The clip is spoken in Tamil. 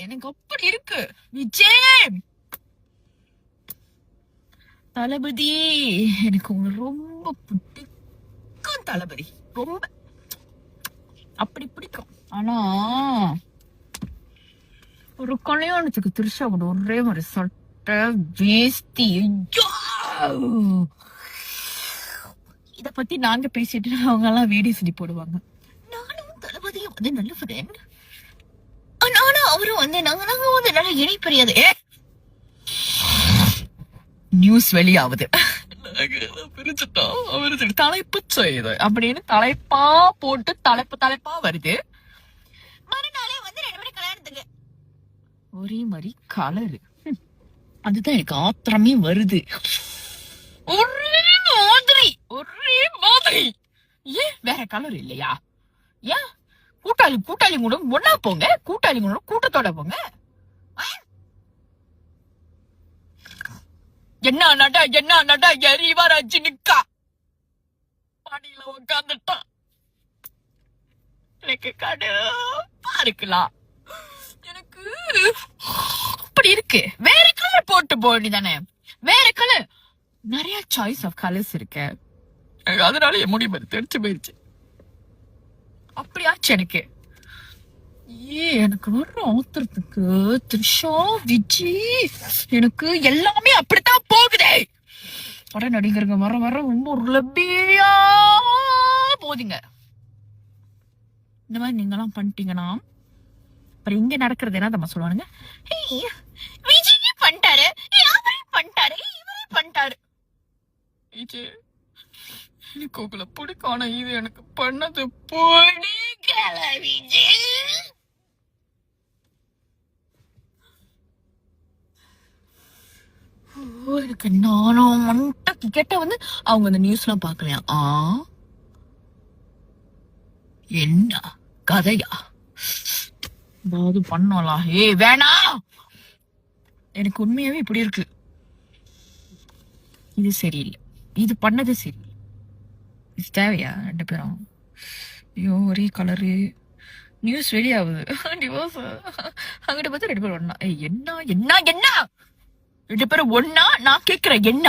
எனக்கு அப்படி இருக்கு. விஜய் தளபதி, எனக்கு உங்களை ரொம்ப பிடிக்கும் தளபதி, ரொம்ப அப்படி பிடிக்கும். ஆனா ஒரு கல்யாணத்துக்கு திருஷா கூட ஒரே மாதிரி சட்டை வேஷ்டி. இத பத்தி நாங்க பேசிட்டு அவங்க எல்லாம் வீடியோ சொல்லி போடுவாங்க. நானும் தளபதியும் வந்து நல்ல ஃப்ரெண்ட், ஆனா அவரும் வந்து நாங்க வந்து நல்ல இணைப்பறியாது. நியூஸ் வெளியாகுது, பிரிச்சுட்டோம் அவரு தலைப்பு செய்யுது அப்படின்னு தலைப்பா போட்டு தலைப்பா வருது. மறுநாளே வந்து 2 மணி கல்யாணத்துக்கு ஒரே மாதிரி கலரு. அதுதான் எனக்கு ஆத்திரமே வருது. ஒரே மாதிரி ஏன் வேற கலர் இல்லையா? ஏன் கூட்டாளி கூட ஒன்னா போங்க, கூட்டாளி கூட கூட்டத்தோட போங்க. என்ன நட எரிவா ரஜினிக்கா பாடியில உட்காந்துட்டா. எனக்கு கடுப்பா இருக்கலாம். எனக்கு அப்படி இருக்கு. வேற கலர் போட்டு போடி தானே, வேற கலர். நிறைய சாய்ஸ் ஆஃப் கலர்ஸ் இருக்கு. அதனால என் முடி தெரிச்சு போயிருச்சு. அப்படியாச்சு எனக்கு. எனக்கு வர்ற ஆத்திரத்துக்கு த்ரிஷா, விஜய், எனக்கு எல்லாமே அப்படித்தான் போகுதே. வர நடிகருங்க வர ரொம்ப லப்பியா போதுங்க. இந்த மாதிரி நீங்க எல்லாம் பண்ணிட்டீங்கன்னா அப்புறம் இங்க நடக்கிறது என்ன நம்ம சொல்லுவானுங்க, விஜய் பண்ணிட்டாரு, அவரே பண்ணிட்டாரு, இவரே பண்ணிட்டாரு. விஜய் எனக்கு உங்களை பிடிக்கும், ஆனா இது எனக்கு பண்ணது பிடிக்கல விஜய். எனக்கு நானும் மண்டக்கு கேட்ட வந்து அவங்க அந்த நியூஸ் எல்லாம் பாக்கலையா? என்ன கதையா ஏதாவது பண்ணலாம்? வேணாம், எனக்கு உண்மையாவே இப்படி இருக்கு. இது சரியில்லை, இது பண்ணது சரியில்லை. இது தேவையா? 2 பேரும் ஐயோ ஒரே கலரு. News வெளியாகுது divorce. அங்கிட்ட பார்த்தா 2 பேரும் ஒன்னா. என்ன 2 பேரும் ஒன்னா? நான் கேக்குறேன் என்ன?